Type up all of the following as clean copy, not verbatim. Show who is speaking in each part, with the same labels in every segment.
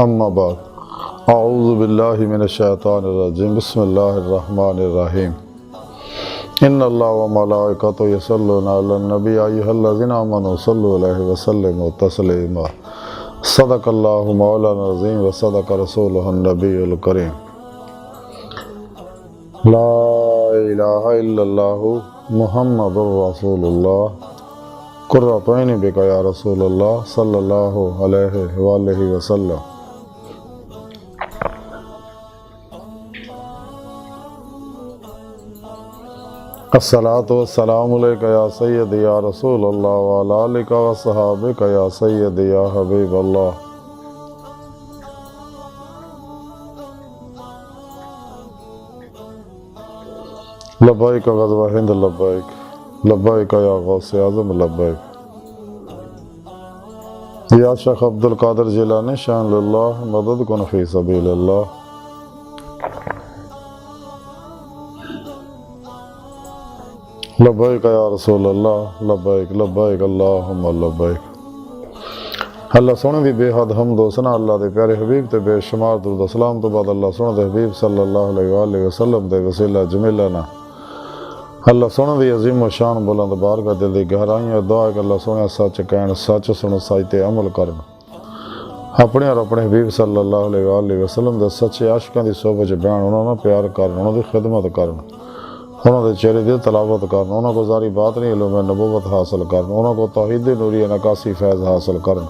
Speaker 1: अम्मा बाद अऊज़ु बिल्लाहि मिनश शैतानिर रजीम बिस्मिल्लाहिर रहमानिर रहीम इन्नल्लाह व मलाइकतहु यसल्लूना अलन नबी या अय्युहल्लज़ीना आमनू सल्लु अलैहि व सल्लिमू तस्लीमा सदक़ल्लाहु मौलाना अज़ीम व सदक़ रसूलुहुन नबियुल करीम ला इलाहा इल्लल्लाहु मुहम्मदुर रसूलुल्लाह कुर्रतु ऐनी बिका या रसूलल्लाह सल्लल्लाहु अलैहि व आलिहि वसल्लम। अस्सलातु वस्सलामु अलैका या सय्यदी या रसूलल्लाह व अला आलिका व सहाबिका या सय्यदी या हबीबल्लाह। लब्बैक ग़ज़वा हिंद लब्बैक लब्बैक या गौसे आज़म लब्बैक। या शेख अब्दुल कादिर जिलानी शान लिल्लाह मदद कुन फी सबीलिल्लाह। लब्बैक या रसूल अल्लाह लब्बैक लब्बैक अल्लाहुम्मा लब्बैक। अल्लाह सोने दी बेहद हमद व सना अल्लाह दे प्यारे हबीब ते बेशुमार दुरूद सलाम तो बाद अल्लाह सोने दे हबीब सल्लल्लाहु अलैहि वसल्लम दे वसीला जमीला ना अल्लाह सोने दी अजीम व शान बुलंद बारगाह दिल दी गहराइयां दुआ कि अल्लाह सोने सच कहन सच सुन सच ते अमल करन अपने और अपने हबीब सल्लल्लाहु अलैहि वसल्लम दे सच्चे आशिकां दी सोहबत च बहन उन्हां नाल प्यार करन उन्हां दी खिदमत करन उन्होंने चेहरे की तलावत करन उन्होंने को जारी बात नहीं इल्म नबूवत हासिल करन उन्होंने को तौहीद नूरी नकासी फैज़ हासिल करन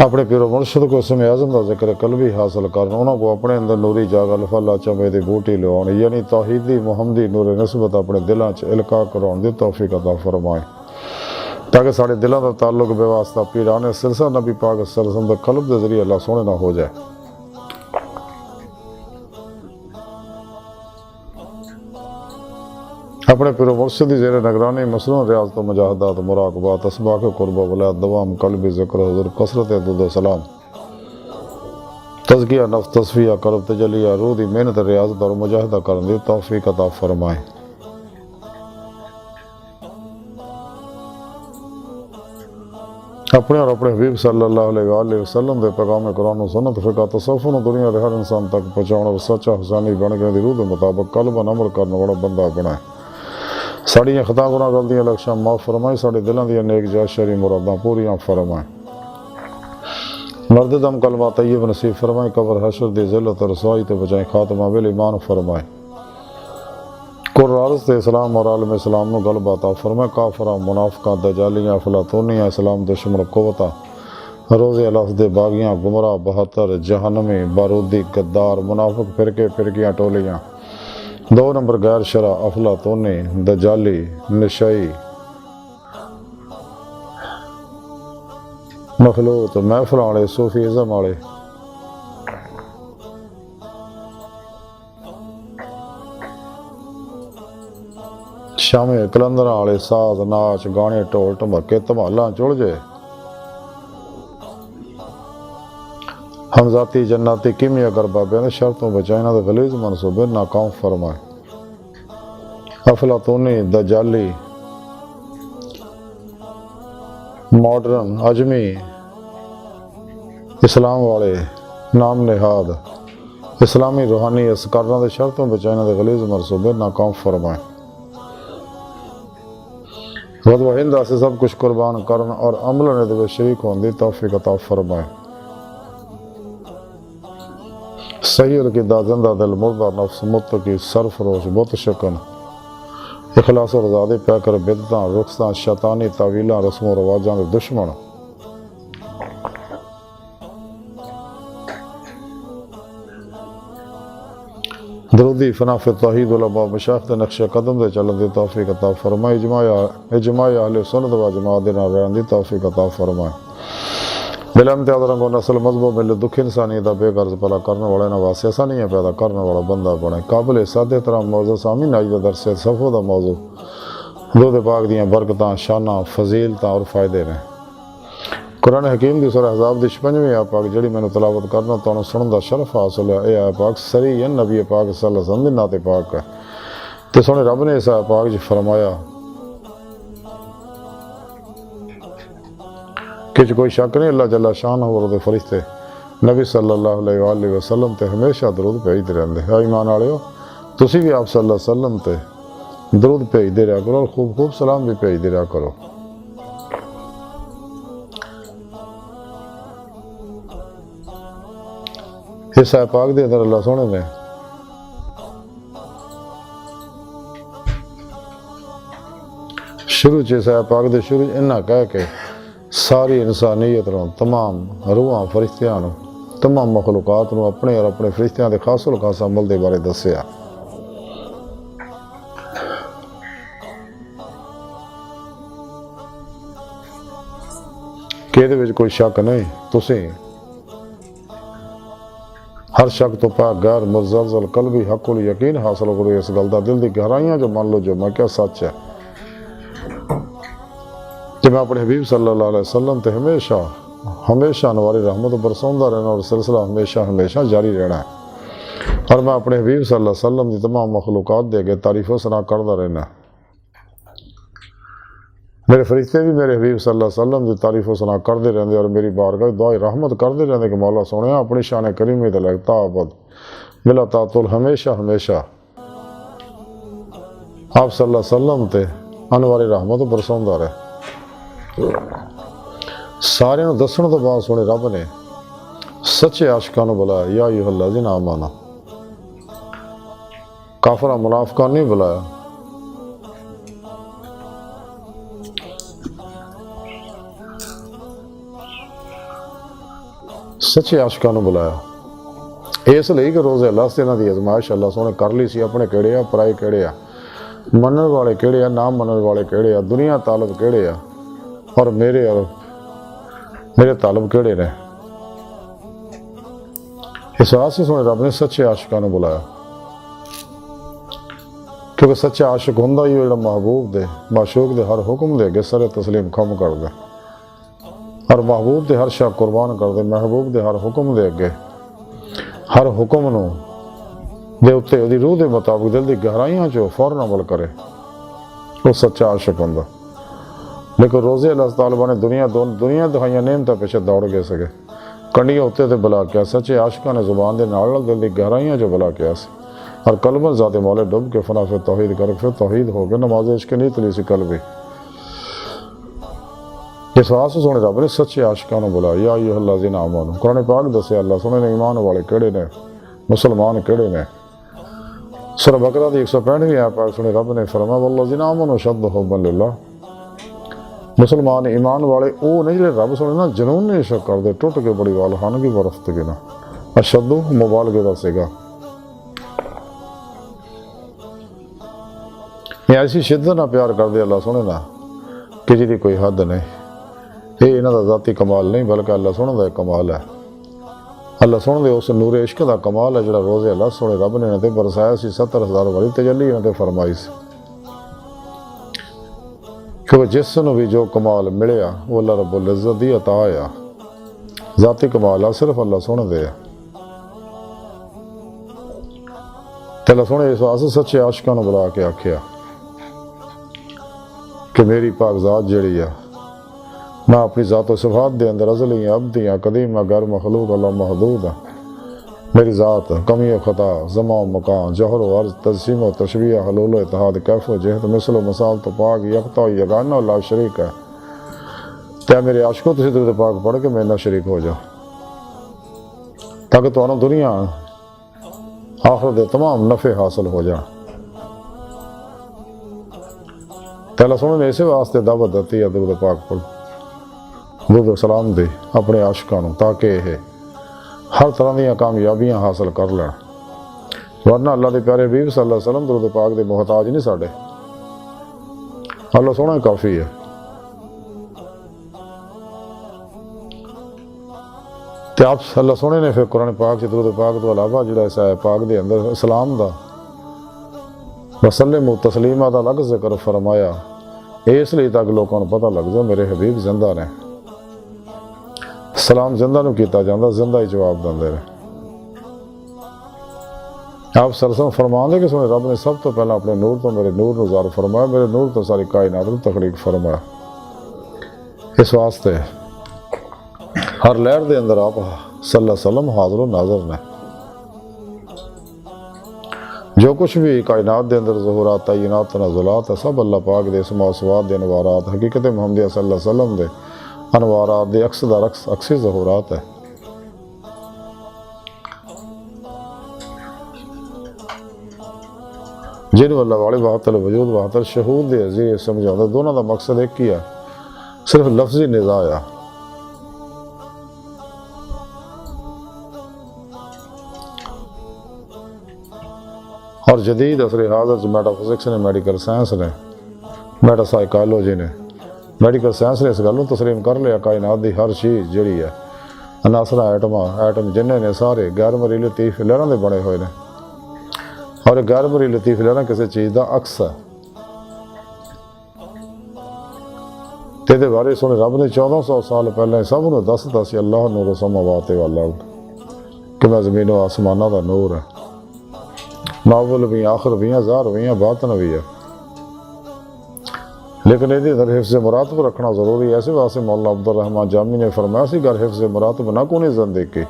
Speaker 1: अपने पीरो मुर्शद को इसमें आज़म का जिक्र कल्बी हासिल करन उन्होंने को अपने अंदर नूरी जागल फला चमे की बूटी लवाउण यानी तौहीदी मुहम्मदी नूर नस्बत अपने दिलों च इल्का कराउण दी तौफीक अता फरमाए ताकि साढ़े दिलों का ताल्लुक बेवास्ता पीराने सिलसिला नबी पाक सल्लल्लाहु अलैहि वसल्लम कल्ब के जरिए अल्लाह सोने ना हो जाए। अपने पिरो मुर्शिद ज़ेर निगरानी मसलों रियाज तो मुजाहदात मुराकबात असबाक कुर्बा वलायत दवाम कल्बी ज़िक्र हुज़ूर कसरत दुद सलाम तज़किया नफ्स तस्फिया करब तजलिया रूह दी मेहनत रियाजत और मुजाहदा करने दी तौफीक अता फरमाए। अपने और अपने हबीब सल्लल्लाहु अलैहि वसल्लम दे पैगाम कुरान और सुन्नत फ़िक़ह तसव्वुफ़ नूं दुनिया दे हर इंसान तक पहुंचाउण और सच्चा हुसैनी बन के दी रूह दे मुताबिक कल्बन अमल करने वाला बंदा बनाए। साड़ियाँ खता गुनाह गलतियां लक्ष्यां माफ़ फरमाए साढ़े दिलों दी नेक जायज़ शरी मुरादां पूरियां फरमाए। मर्द दम कलमा तय्यब नसीब फरमाए कब्र हशर दी ज़िल्लत और रसवाई ते बचाए खात्मा बिल ईमान फरमाए। कुर्रारस ते इस्लाम और आलम इस्लाम नूं गलबा अता फरमाए काफरां मुनाफिकां दजालियां अफलातूनियां इस्लाम दुश्मन कुव्वतां रोज़े अलफ दे बागियां गुमराह बहत्तर जहन्नमी बारूदी गद्दार मुनाफिक फिरकियां टोलियां 2 नंबर गैर शरा अफलातूनी दजाली नशई मखलूत महफिल वाले सूफीज़म वाले शामे कलंदर वाले साज नाच गाने ढोल ढमके धमाला चुड़ जे हमजाती जन्नती किमिया कर बाबे ने शर्तों बचाइना तो गलीज मनसूबे नाकाम फरमाए। अफलातूनी दजाली मॉडर्न अजमी इस्लाम वाले नाम निहाद इस्लामी रूहानी इसकारां दे शर्तों बचाइना तो गलीज मनसूबे नाकाम फरमाए। ग़ज़वा हिंद से सब कुछ कुर्बान करन और अमलन दे शरीक होने दी तौफीक अता फरमाए। सैयद की दाजिंदा दिल मुर्दा नफ्स मुत्तकी सरफरोश बुत शकन इखलास और आज़ादी पैकर बिदतां रुखसां शैतानी तावीलां रस्मों रवाजां दे दुश्मन दरूदी फना फिर तौहीद उलमा मशाइख दे नक्शे कदम दे चलन दी तौफीक अता फरमाए। इजमा अहले सुन्नत व जमात दे नाल रहन दी तौफीक अता फरमाए। बिलमतियाज़ रंगो नस्ल मजबूब मिल दुख इंसानी दा बेगर्ज भला करने वाले ना वास्ते आसानियां पैदा करने वाला बंदा बने काबिल सादे तरह मौजू सामी नाई दा दरसे सफ़ो दा मौजू दो दे पाक दियां बरकतां शाना फजीलतां और फायदे ने कुरान हकीम की सूरह अहज़ाब की 56वीं आयत पाक जिहड़ी मैनूं तलावत करना तुहानूं सुनन दा शरफ हासिल है। यह आयत पाक सरी नबी पाक सल्लल्लाहु अलैहि वसल्लम दी नात पाक है ते सोहणे रब ने इस आयत पाक च फरमाया कि कोई शक नहीं अल्लाह जल्ला शान और फरिश्ते नबी सल्लल्लाहु अलैहि वसल्लम ते हमेशा दरूद भेजते रहंदे। है ईमान वालियो, तुसी भी आप सल्लल्लाहु अलैहि वसल्लम ते दरूद भेजते रहा करो और खूब खूब सलाम भी भेजते रहा करो। इस पाक दे अंदर अल्लाह सोहने ने शुरू च पाक दे शुरू इन्ना कह के सारी इंसानियत नूं, तमाम रूहां फरिश्तियां नूं, तमाम मखलूकात नूं अपने और अपने फरिश्तियां दे खासुल खास अमल दे बारे दस्सिया। कि इहदे विच कोई शक नहीं, तुसीं हर शक तो पाक गैर मुज़लज़ल कल्बी हक़ुल यकीन हासिल करो इस गल दा, दिल दी गहराइयां जो मान लो जो मैं क्या सच है कि मैं अपने हबीब सल्लल्लाहु अलैहि वसल्लम ते हमेशा हमेशा अनवारी रहमत बरसाउंदा रहना और सिलसिला हमेशा हमेशा जारी रहना है। और मैं अपने हबीब सल्लल्लाहु अलैहि वसल्लम की तमाम मखलूकात दे अगे तारीफ़ सना करता रहना। मेरे फरिश्ते भी मेरे हबीब सल्लल्लाहु अलैहि वसल्लम की तारीफ़ सना करते रहते और मेरी बारगाह दुआ रहमत करते रहते कि मौला सोने अपनी शान करीमी ते लगता अबद मिला तातुल हमेशा हमेशा आप सल्लल्लाहु अलैहि वसल्लम ते अनवारी रहमत बरसाउंदा रहे। सारे दसन तो बाद सोने रब ने सच्चे आशिकां नूं बुलाया, या अय्युहल्लज़ीना आमनू, काफरा मुनाफिकां नहीं बुलाया। सच्चे आशिकां नूं बुलाया इसलिए कि रोज़े अल्लाह से इन्हां दी आजमाइश अल्लाह सोने कर ली सी। अपने किहड़े आ, पराए किहड़े आ, मनण वाले किहड़े आ, ना मनण वाले किहड़े आ, दुनिया तालब किहड़े आ और मेरे तालब किहड़े ने। इस वास्ते सोने रब ने सच्चे आशिकां नूं बुलाया, क्योंकि सच्चा आशिक हुंदा ही जिहड़ा महबूब दे माशूक दे हर हुक्म दे अगे सरे तस्लीम खम कर दे और महबूब दे हर शा कुर्बान कर दे। महबूब दे हर हुक्म दे अगे हर हुक्म नूं दे उत्ते उहदी रूह दे मुताबिक दिल दी गहराइयां चो फौरन अमल करे, वो सच्चा आशिक हुंदा। लेकिन रोज़े अल्लाह ताला ने दुनिया दिखाइयां नेमतां पिछे दौड़ गए सके, कंडियां उत्ते ते बुला के सच्चे आशिकां ने जुबान दे नाल दिल दी गहराइयां चो बुला के और कलबन ज़ाते मौले डुब के फना फिर तौहीद कर फिर तौहीद हो गए। नमाज इश्क नहीं तली सी कल्बी। इस वास्ते सोने रब ने सच्चे आशिकां नूं बुलाया, या अय्युहल्लज़ीना आमनू। कुरान पाक दस्सिया अल्लाह सोने ने ईमान वाले किहड़े ने, मुसलमान किहड़े ने। सूरह बकरा दी 165वीं आयत पाक सुने रब ने फरमाया, वल्लज़ीना आमनू अशद्दु हुब्बन लिल्लाह। मुसलमान ईमान वाले वो नहीं जिहड़े रब सोने ना जनून ने इश्क करदे, टुट के बड़ी वालहानगी बरफ्तगी ना। अशद्दु मुबालगे दा सीगा, ऐसी शिद्दत ना प्यार करदे अल्लाह सोने ना कि जिहदी कोई हद नहीं। ये इन्हां दा ज़ाती कमाल नहीं बल्कि अल्लाह सोने दा कमाल है। अल्लाह सोने दे उस नूरे इश्क दा कमाल है जिहड़ा रोज़े अल्लाह सोने रब ने इन्हां ते बरसाया सी। 70,000 वाली तजल्ली इन्हां ते फरमाई सी, क्योंकि जिस नूं भी जो कमाल मिलिया वो अल्लाह रब्बुल इज़्ज़त दी अता आ। ज़ाती कमाल आ सिर्फ अल्लाह सोने दे है। ते अल्लाह सोने इस वास्ते सच्चे आशिकां नूं बुला के आखिया कि मेरी पाक ज़ात जिहड़ी आ, मैं अपनी ज़ात व सिफ़ात दे अंदर अज़ली अब्दी आ, कदीम आ, गैर मखलूक अल्लाह महदूद आ। मेरी ज़ात कमी व ख़ता, ज़मा व मकान, जहर व अर्ज़, तज़सीम व तशबीह, हलूल व इत्तिहाद, कैफ़ व जहत, मिसल व मसाल तो पाक, यकता व यगाना व ला शरीक है। क्या मेरे आशिकों तुसीं दुरूद पाक पढ़ के मेरे नाल शरीक हो जाओ, ताकि तुहानूं दुनिया आखिरत दे तमाम नफ़े हासिल हो जाए। अल्लाह सोने ने इस वास्ते दावत दी है दुरूद पाक पढ़, दुरूद सलाम दे अपने आशिकां नूं, ताकि यह हर तरह दी कामयाबियां हासिल कर लैण। वरना अल्लाह के प्यारे हबीब सल्लल्लाहु अलैहि वसल्लम दुरूद पाक दे मोहताज नहीं साडे, अल्लाह सोना काफ़ी है। तो आप अल्लाह सोने ने फिर कुरान पाक से दुरूद पाक तो अलावा जिहड़ा इस पाक दे अंदर इस्लाम दा वसल्लम तस्लीमा का अलग जिक्र फरमाया, इसलिए ताकि लोगों को पता लग जाए मेरे हबीब जिंदा ने। सलाम जिंदा नूं कीता जांदा, जिंदा ही जवाब देंदे ने। आप सरसम फरमाते कि सुने रब ने सब तो पहला अपने नूर तो मेरे नूर नूं ज़ाहिर फरमाया, मेरे नूर तो सारी कायनात नूं तखलीक फरमाया। इस वास्ते हर लहर के अंदर आप सल्लल्लाहु अलैहि वसल्लम हाज़िर व नाज़िर ने। जो कुछ भी कायनात के अंदर ज़हूरात तयनात तनज़ुलात है सब अल्लाह पाक दे समासवात दे अनवारात हकीकत मुहम्मदिया सल्लल्लाहु अलैहि वसल्लम दे अनवारात दे अक्स दा अक्सी ज़हूरात है। जिन अल्लाह वाले वाहतल वजूद वाहतल शहूद दे ज़रिए समझाते दोनों का मकसद एक ही है, सिर्फ लफ्जी निज़ा आ। और जदीद असर हाज़र मेटाफिजिक्स ने मेडिकल साइंस ने मेटासाइकोलॉजी ने मेडिकल साइंस ने इस गल तस्लीम कर लिया कायनात की हर चीज़ जी है अनासर एटम जिन्हें ने सारे गैर मरी लतीफ लहरों के बने हुए हैं और गैर मरी लतीफ लहर किसी चीज़ का अक्स है। तो बारे सुने रब ने 1400 साल पहले सब नूं दस दिता सी अल्लाह नूर समावात वल अर्द कि मैं ज़मीनों आसमानों का नूर है, मावल भी आखिर भी ज़ाहिर भी बातन भी है। लेकिन ये अंदर हिफ्ज़ मुरातब रखना ज़रूरी है। ऐसे वास्ते मौलाना अब्दुल रहमान जामी ने फरमाया सी गर हिफ्ज़ मुरातब ना कोनी ज़िंदगी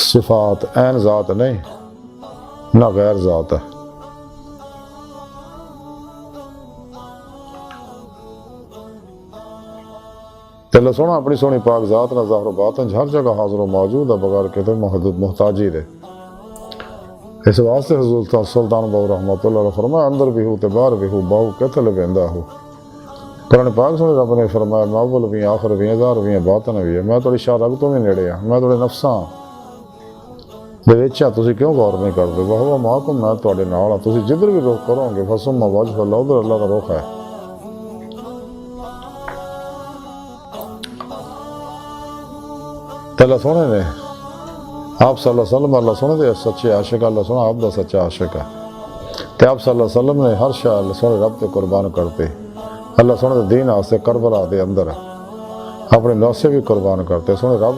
Speaker 1: सिफात ऐन ज़ात नहीं ना गैर ज़ात है। तेला सोना अपनी सोनी पाक ज़ात ना ज़ाहिर बातन हर जगह हाज़िर मौजूद है बगैर किते मुहताजी दे। इस वास्ते हज़रत सुल्तान बाहू रहमतुल्लाह अलैह फरमाया अंदर भी हो तो बाहर भी हो बाहू कितल वेंदा हो। कुरान पाक सुने रब ने फरमाया मावल भी आखिर भी ज़ाहिर भी बातन भी है। मैं थोड़ी शाह रग तो भी नेड़े आ, मैं थोड़े नफसा दे विच आ, तुसीं क्यों गौर नहीं करते। वह महकुम मैं तुहाडे नाल आ, तुसीं जिधर भी रुख करोगे फसुम्मा वजह अल्लाह उधर अल्लाह का रुख है। अल्लाह सोने ने आप सल्लल्लाहु अलैहि वसल्लम अल्लाह सोने दे सच्चे आशिक अल्लाह सोना आप दा सच्चा आशिक है। तो आप सल्लल्लाहु अलैहि वसल्लम ने हर शाह अल्लाह सोने रब ते कुर्बान करते अल्लाह सोने दे दीन वास्ते करबला दे अंदर अपने नौसे भी कुर्बान करते। सोने रब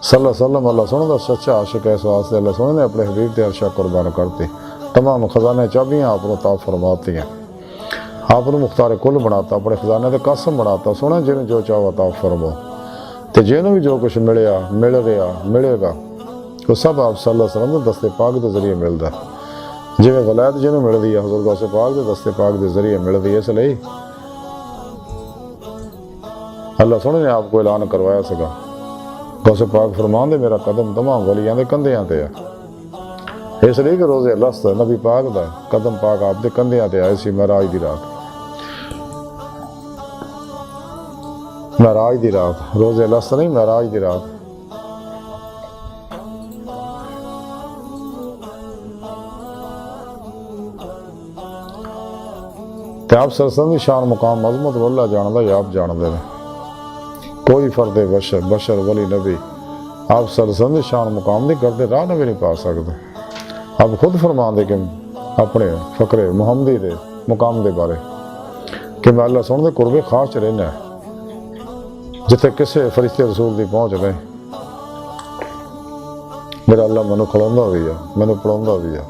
Speaker 1: सल्लल्लाहु अलैहि वसल्लम अल्लाह सोने दा सच्चा आशिक है। इस वास्ते अल्लाह सोने ने अपने हबीब ते हर शाह कुर्बान करते तमाम खजाने चाबियाँ आपको ताब फरमाती हैं, आपको मुख्तार कुल बनाता अपने खजाने के कसम बनाता। सोने जिन्हें जो चाहो ताब फरमाओ तो जिन्होंने भी जो कुछ मिलया मिल रहा मिलेगा वो सब आप सल्लल्लाहु अलैहि वसल्लम के दस्ते पाक के जरिए मिलता है। जिमें वलायत जिन्होंने मिलती है हज़रत गौसे पाक के दस्ते पाक के जरिए मिलती है। इसलिए अल्लाह सोने ने आपको ऐलान करवाया सका गौसे पाक फरमान दे मेरा कदम तमाम वलियां दे कंधियां ते है। इसलिए कि रोज़े लस्त नबी पाक दा कदम पाक आप दे कंधियां ते आए सी महराज दी रात महराज दी रात रोज़े लस्त नहीं महराज दी रात। ते आप सरसन की शान मुकाम मजमत वल्ला जानदा या आप जानते हैं कोई फर्द बशर बशर वली नबी आप सरसन की शान मुकाम नहीं करते राह नबी नहीं पा सकते। आप खुद फरमाते कि अपने फकरे मुहम्मदी दे मुकाम के बारे कि मैं अल्लाह सुन दे कुर्बे खास च रहना है जिथे किसी फरिश्ते रसूल की पहुँच नहीं। मेरा अल्लाह मैनू खिलाउंदा भी है मैनू पढ़ाउंदा भी है।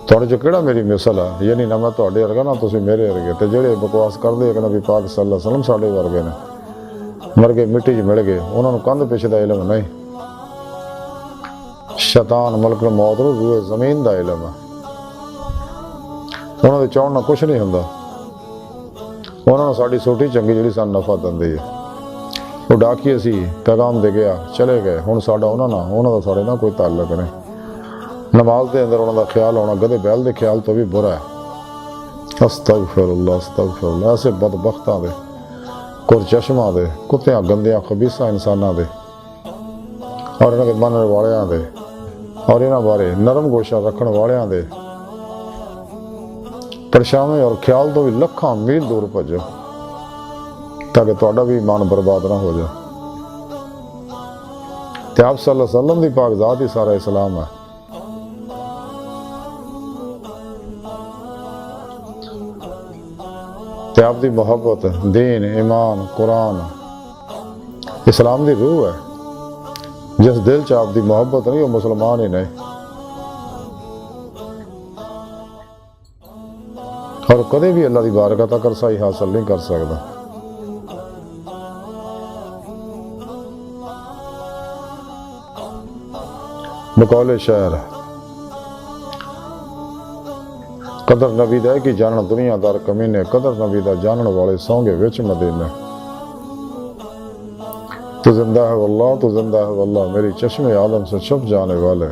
Speaker 1: तुहाडे च किहड़ा मेरी मिसल है यानी ना मैं तुहाडे वर्गा ना तुसीं मेरे वर्गे। तो जिहड़े बकवास करदे कि नबी पाक सल्लल्लाहु अलैहि वसल्लम साडे वर्गे ने मर गए मिट्टी च मिल गए उन्होंने कंध पिछ का इलम नहीं। शैतान मलक मौत नूं रूए जमीन का इलम है। उन्होंने चाहण नाल कुछ नहीं हुंदा। उन्होंने साड़ी सोटी चंगी जी सन नफा दिंदी है वो डाकी असी पैगाम दे गया चले गए हुण साडा उन्होंने साढ़े ना कोई ताल्लुक नहीं। नमाज के अंदर उन्होंने ख्याल आना गधे बैल के ख्याल तो भी बुरा है। अस्तगफिरुल्लाह अस्तगफिरुल्लाह। ऐसे बदबख्तां दे कुरचश्मा दे कुत्तियां गंदियां खबीसा इंसानां दे और इन्हां दे मनण वालियां दे और इन्हां बारे नरम गोशा रखण वालियां दे परछावें और ख्याल तो भी लखां मील दूर भजो ताकि तुहाडा भी ईमान बर्बाद ना हो जाए। ते आप सल्लल्लाहु अलैहि वसल्लम दी पाक ज़ात ही सारा इस्लाम है। ते आप दी मोहब्बत दीन ईमान कुरान इस्लाम दी रूह है। जिस दिल च आप दी मोहब्बत नहीं वो मुसलमान ही नहीं और कदे भी अल्लाह की बारगाह तक रसाई हासिल नहीं कर सकता। बकौले शहर कदर नबी दा कि जानन दुनियादार कमीने, कदर नबी दा जानन वाले सौंगे विच मदीने। तू जिंदा है वल्लाह, तू जिंदा है वल्लाह, मेरी चश्मे आलम से छुप जाने वाले।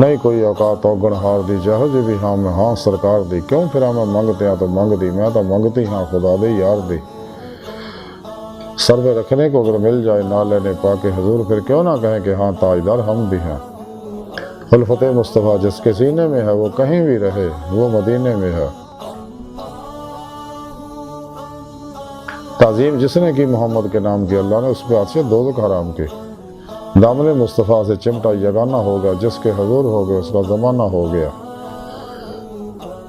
Speaker 1: नहीं कोई औकात औगण हार दी, जहो जी भी हाँ मैं हाँ सरकार दी। क्यों फिर मैं मंगते हाँ तो मंगती, मैं तो मंगती हाँ खुदा दे यार दी। सर्वे रखने को अगर मिल जाए ना लेने पाके हजूर, फिर क्यों ना कहें कि हाँ ताजदार हम भी हैं। उल्फते मुस्तफ़ा जिसके सीने में है वो कहीं भी रहे, वो मदीने में है। ताज़ीम जिसने की मोहम्मद के नाम की, अल्लाह ने उस पर आतिश दोज़ख हराम की। दामन मुस्तफ़ा से चिमटा यगाना हो गया, जिसके हजूर हो गए उसका ज़माना हो गया।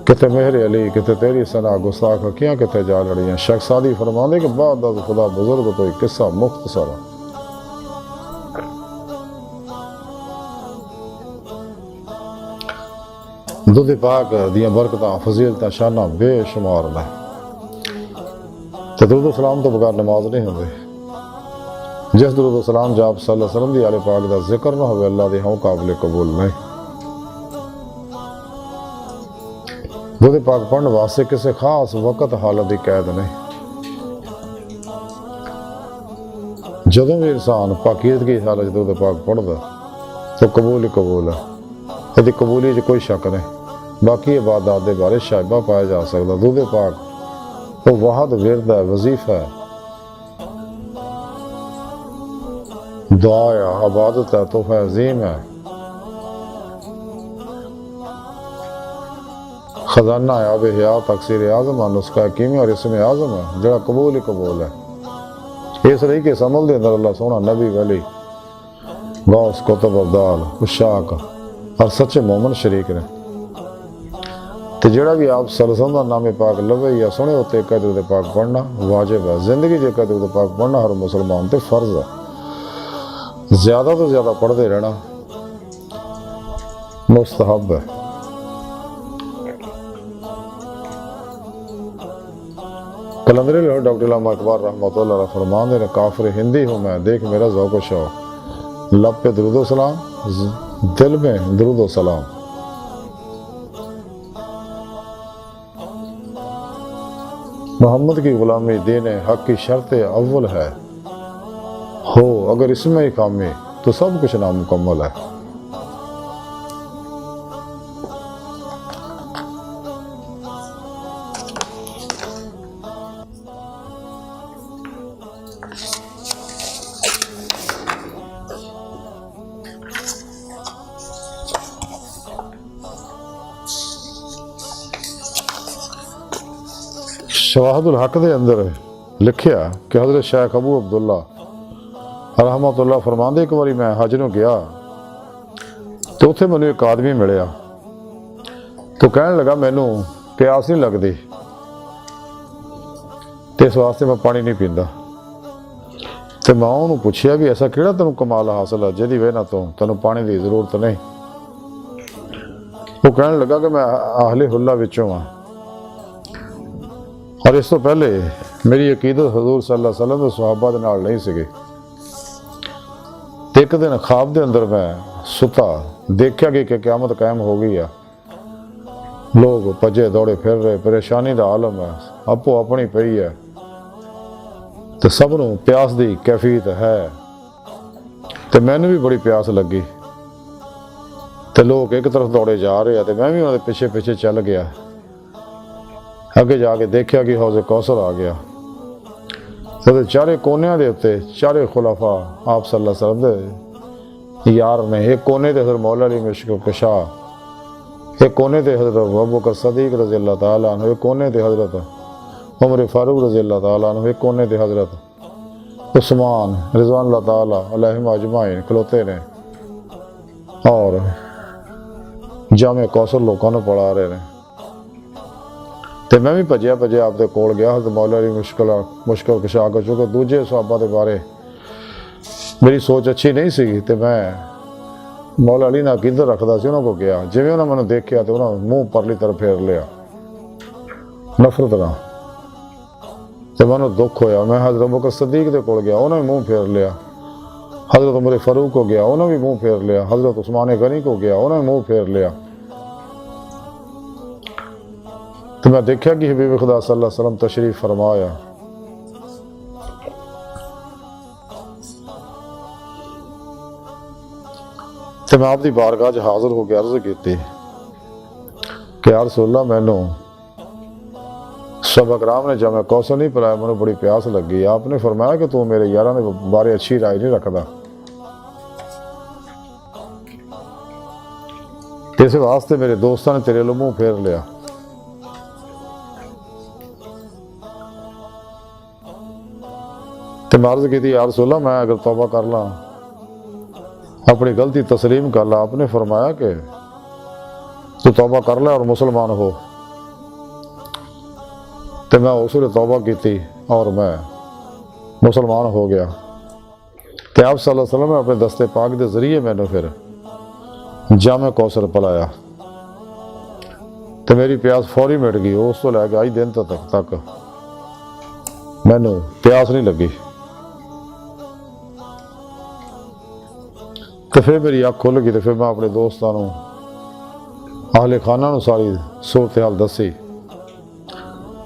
Speaker 1: किते मेहर अली किते तेरी सना गुस्ताख अखियाँ किते जा लड़ियाँ। शख्सादी फरमाने के बाद खुदा बुजुर्ग तो एक किस्सा मुख्तसर। दुध पाक दियां बरकतां फजीलतां शाना बेशुमार ने। ते दुरूद सलाम तो बगैर नमाज नहीं होंदी। जिस दुरूद सलाम जाप सल्लल्लाहु अलैहि वसल्लम दी आले पाक दा जिक्र ना होवे, अल्लाह दे हों काबिल कबूल नहीं। दुरूद पाक पढ़ने वास्ते किसी खास वक्त हालत की कैद नहीं। जदों भी इंसान पाकीज़गी हालत दुरूद पाक पढ़दा तो कबूल ही कबूल है। यदि कबूली च कोई शक नहीं। बाकी इबादत के बारे शाइबा पाया जा सकता। दुरूद पाक वो वाहद विरद है, वजीफा है, दुआ है, इबादत है, तोहफा अजीम है, खजाना है, आब हयात अक्सर आजम है, नुस्खा कीमी और इसमें आजम है, जरा कबूल ही कबूल है। इस रही के समल के अंदर अल्लाह सोना नबी वली गौस कुतुब अब्दाल उशाक और सच्चे मोमन शरीक ने। तो जड़ा भी आप सलसम का नामे पाक लवे या सुने उत्ते दुरूद पाक पढ़ना वाजिब है। जिंदगी च दुरूद पाक पढ़ना हर मुसलमान ते फर्ज है। ज्यादा तो ज्यादा पढ़ते रहना मुस्तहब है। कलंदरी लाहौर डॉक्टर इलामा इकबाल रहमतुल्लाह अलैह फरमाते हैं, काफिर हिंदी हूँ मैं, देख मेरा ज़ौक़ शौक़, लब पे दुरूद सलाम, दिल में दुरूद सलाम। मोहम्मद की गुलामी दीन हक की शर्त अव्वल है, हो अगर इसमें ही खामी तो सब कुछ नामुकम्मल है। शवाहदुल हक के अंदर लिखिया कि हज़रत शेख अबू अब्दुल्ला रहमतुल्लाह फरमांदे, एक बारी मैं हज नूं गया तो उत्थे मैनूं एक आदमी मिलिया तो कहण लगा मैनूं प्यास नहीं लगती ते इस वास्ते मैं पानी नहीं पींदा। तो मैं उन्होंने पूछया भी ऐसा किहड़ा तैनूं कमाल हासिल है जिहदी वजह तो तैनूं पानी की जरूरत नहीं। वो कहण लगा कि मैं आहले हुल्ला विचों हाँ और इस तो पहले मेरी अकीदत हजूर सल्लल्लाहु अलैहि वसल्लम के सहाबा दे नाल नहीं सीगी। एक दिन ख्वाब के अंदर मैं सुता देखा कि क़यामत कायम हो गई है, लोग भजे दौड़े फिर रहे, परेशानी का आलम है, आपो अपनी पई है, तो सबनों प्यास की कैफियत है। तो मैनू भी बड़ी प्यास लगी तो लोग एक तरफ दौड़े जा रहे हैं तो मैं भी उन्होंने पिछे पिछे चल गया। अगे जाके देखा कि हौज़े कौसर आ गया। तो चारे कोनिया के उत्ते चारे खुलाफा आप सल्लल्लाहु अलैहि वसल्लम दे यार ने, एक कोने ते हज़रत मौला अली मुश्किल कुशा, एक कोने ते हज़रत अबू बकर सदीक रज़ी अल्लाह तआला अन्हु, एक कोने ते हज़रत उमर फारूक रज़ी अल्लाह तआला अन्हु, एक कोने ते हज़रत उस्मान रिज़वान अल्लाह तआला अलैहिम अजमाइन खलोते ने और जामे कौसर लोगों को पढ़ा रहे हैं। तो मैं भी भजया भजया आपके कोल गया। हज़रत मौला अली मुश्किल कुशा को, चूँकि दूजे सहाबा के बारे मेरी सोच अच्छी नहीं सी तो मैं मौला अली नाल अकीदत रखता सी, उन्होंने को गया। जिवें उन्होंने मैंने देखा तो उन्होंने मूँह परली तरफ फेर लिया नफरत नाल, तो मैं दुख होया। मैं हज़रत अबू बकर सदीक के कोल गया, उन्होंने मूँह फेर लिया। हज़रत उमर फ़ारूक हो गया, उन्हें भी मुँह फेर लिया। हज़रत उस्मान गनी को गया, उन्हें मुँह फेर लिया। तो मैं देखा कि हबीब खुदा सल्लल्लाहु अलैहि वसल्लम तशरीफ़ फरमाया। तो मैं आपकी बारगाह च हाज़िर होकर अर्ज़ की कि या रसूलल्लाह, मैनू सहाबा कराम ने जब मैं कौसर नहीं पिलाया, मैंने बड़ी प्यास लगी। आपने फरमाया कि तू मेरे यारां दे बारे अच्छी राय नहीं रखता, इस वास्ते मेरे दोस्तों ने तेरे लो मुँह फेर लिया। तो मैं अर्ज़ की या रसूलल्लाह, मैं अगर तौबा कर ला, अपनी गलती तस्लीम कर ला। आपने फरमाया कि तू तौबा कर ले और मुसलमान हो। तो मैं उस वे तौबा की और मैं मुसलमान हो गया। तो आप सल्लल्लाहु अलैहि वसल्लम ने अपने दस्ते पाक के जरिए मैंने फिर जामे कौसर पिलाया। तो मेरी प्यास फौरी मिट गई। उस तो लैके अज दिन तक मैनू प्यास नहीं लगी। तो फिर मेरी अख खुल गई। तो फिर मैं अपने दोस्तों आहले खाना सारी सूरत हाल दसी।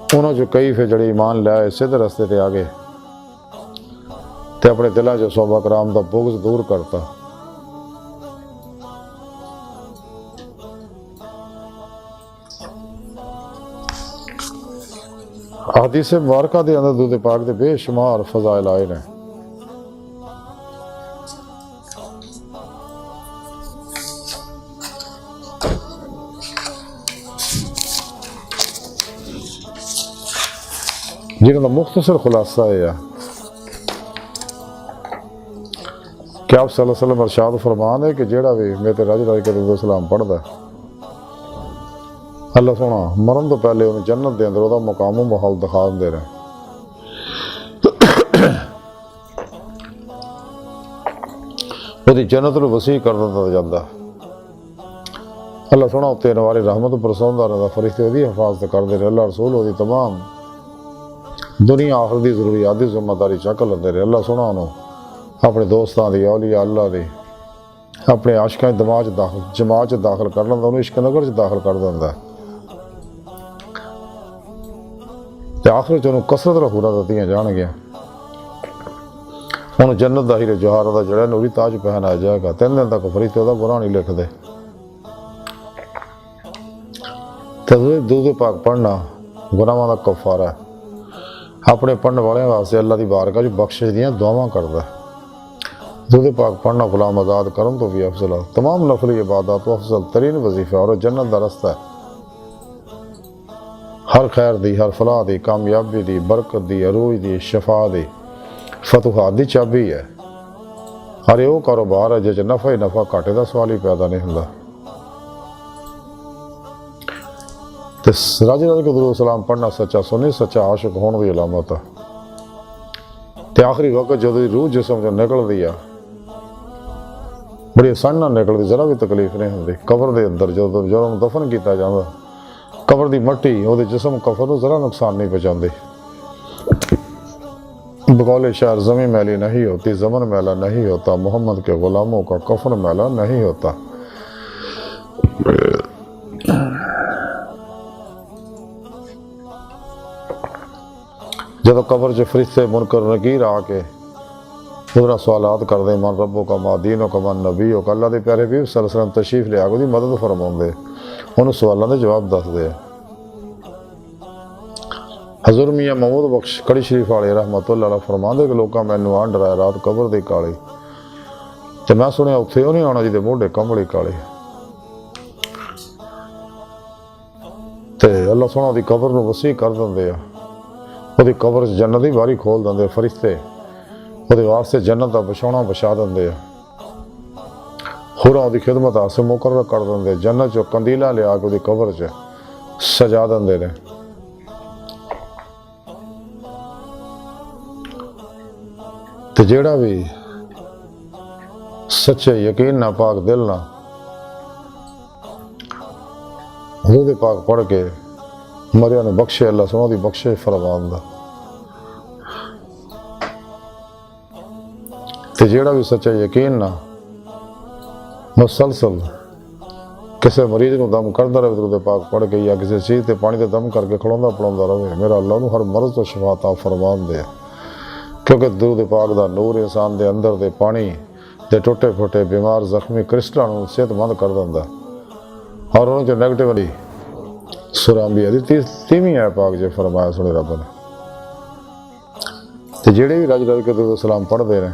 Speaker 1: उन्होंने जो कई फिर जड़े ईमान लाए सीधे रस्ते ते आ गए तो अपने दिलों चो सहाबा कराम का बुग़्ज़ दूर करता। हदीस मुबारका दे अंदर दूध पाक दे बेशुमार फज़ाइल आए ने। जिन्हों का मुख्तसर खुलासा है कि आप सल्लल्लाहु अलैहि वसल्लम इरशाद फरमान है कि जेड़ा भी मेरे रज रज के दुरूद सलाम पढ़दा, अल्लाह सोना मरन तो पहले उन्हें जन्नत के अंदर वह मुकाम माहौल दिखा देंदे रहे। वही जन्नत को वसी कर दिता जाता। अल्लाह सोना उत्ते नवारी रहमत बरसाउंदा रहंदा, फरिश्ते उसकी हिफाजत करते रहे। अल्लाह रसूल उसकी तमाम दुनिया आखिर की जरूरियात की जिम्मेदारी चक लेंदे रहे। अल्लाह सोना उन्होंने अपने दोस्तों की औलिया अल्लाह की अपने आशिकां दिमाग दाखिल जमात दाखिल कर लेंदा, उन्हें इश्क नगर दाखिल कर देंदा। तो आखिर उन्होंने कसरत रखूरा दित्तियां जाणगियां। उन्होंने जन्नत का हीरे जवाहर का जड़ा नूरी ताज पहनाया जाएगा। 3 दिन तक फरिश्ते उसका बुरा नहीं लिखते। तो दूध पाक पढ़ना गुनाहां का कफारा है। अपने पढ़ने वाले वास्ते अल्लाह की बारगाह च बख्शिश दियां दुआवां करदा है। दूध पाक पढ़ना गुलाम आज़ाद करन तो भी अफजल है। तमाम नफली इबादत तो अफजल तरीन वजीफा और जन्नत का रस्ता है। हर खैर दी, हर फलाह दी, कामयाबी दी, बरकत दी, अरूज दी, शफा दी, फतुहात दी चाबी है। हर वो कारोबार है जिस नफा ही नफा घाटे का सवाल ही पैदा नहीं होंदा। तो रज रज के दुरूद सलाम पढ़ना सच्चा सुन्नी सच्चा आशिक होने की अलामत है। तो आखिरी वक्त जो रूह जिसम जो निकलती है बड़ी आसानी नाल निकलती, जरा भी तकलीफ नहीं होती। कबर के अंदर जो दफन किया जाता, कबर की मट्टी वो जिसम कफन को जरा नुकसान नहीं पहुँचाती। बकौले शायर ज़मीं मैली नहीं होती, ज़मन मैला नहीं होता, मोहम्मद के गुलामों का कफन मैला नहीं होता। जब कबर च फरिश्ते मुनकर नकीर आके उधर सवालात कर दे, मन रबो का मा दीनो का मन नबी हो का, अल्लाह के प्यारे हबीब सल्लल्लाहु अलैहि वसल्लम तशरीफ लिया उसकी मदद फरमाते, उन्होंने सवालों के जवाब दसते। हज़रत मियाँ महमूद बख्श कड़ी शरीफ वाले रहमतुल्लाह अलैह फरमाते कि लोग मैनू आन डराया रात कबर की काली, तो मैं सुनिया उत्थे वो नहीं आना जिहदे मोढे कंबली काली। तो अल्लाह सोना उसकी कबर को वसी कर देंगे। वो कबर जन्नत की बारी खोल देंगे। फरिश्ते वो वास्ते जन्नत का बिछौना बिछा देंगे। होरां उसकी खिदमत वास्ते मुकर्रर कर देंगे। जन्नत चो कंदीला लिया के उसकी कबर च सजा देंगे ने। तो जेड़ा भी सच्चे यकीन ना पाक दिल ना दूध पाक पढ़ के मरिया ने बख्शे, अल्लाह सुनो दी बख्शे फरमांदा। ਤੇ ਜਿਹੜਾ ਵੀ ਸੱਚਾ ਯਕੀਨ ਨਾ ਮੁਸਲਸਲ ਕਿਸੇ ਮਰੀਜ਼ ਨੂੰ ਦਮ ਕਰਦਾ ਰਹੇ ਦਰੂਦ ਪਾਕ ਪੜ੍ਹ ਕੇ ਜਾਂ ਕਿਸੇ ਚੀਜ਼ ਤੇ ਪਾਣੀ ਦੇ ਦਮ ਕਰਕੇ ਖਲੋਂਦਾ ਪੜਾਉਂਦਾ ਰਹੇ, ਮੇਰਾ ਅੱਲਾ ਉਹਨੂੰ ਹਰ ਮਰਜ਼ ਤੋਂ ਸ਼ਿਫਾ ਤਾ ਫਰਮਾਉਂਦੇ ਆ। ਕਿਉਂਕਿ ਦਰੂਦ ਪਾਕ ਦਾ ਨੂਰ ਇਨਸਾਨ ਦੇ ਅੰਦਰ ਦੇ ਪਾਣੀ ਦੇ ਟੁੱਟੇ ਫੁੱਟੇ ਬਿਮਾਰ ਜ਼ਖਮੀ ਕ੍ਰਿਸਟਲਾਂ ਨੂੰ ਸਿਹਤਮੰਦ ਕਰ ਦਿੰਦਾ ਔਰ ਉਹਨਾਂ 'ਚੋਂ ਨੈਗੇਟਿਵਲੀ ਸੁਰਾਂਬੀ ਦੀ ਤੀਵੀਂ ਹੈ ਪਾਕ ਜੇ ਫਰਮਾਇਆ ਸੁਣੇ ਰੱਬ ਨੇ। ਤੇ ਜਿਹੜੇ ਵੀ ਰਜ ਰਜ ਕੇ ਦਰੂਦ ਸਲਾਮ ਪੜ੍ਹਦੇ ਨੇ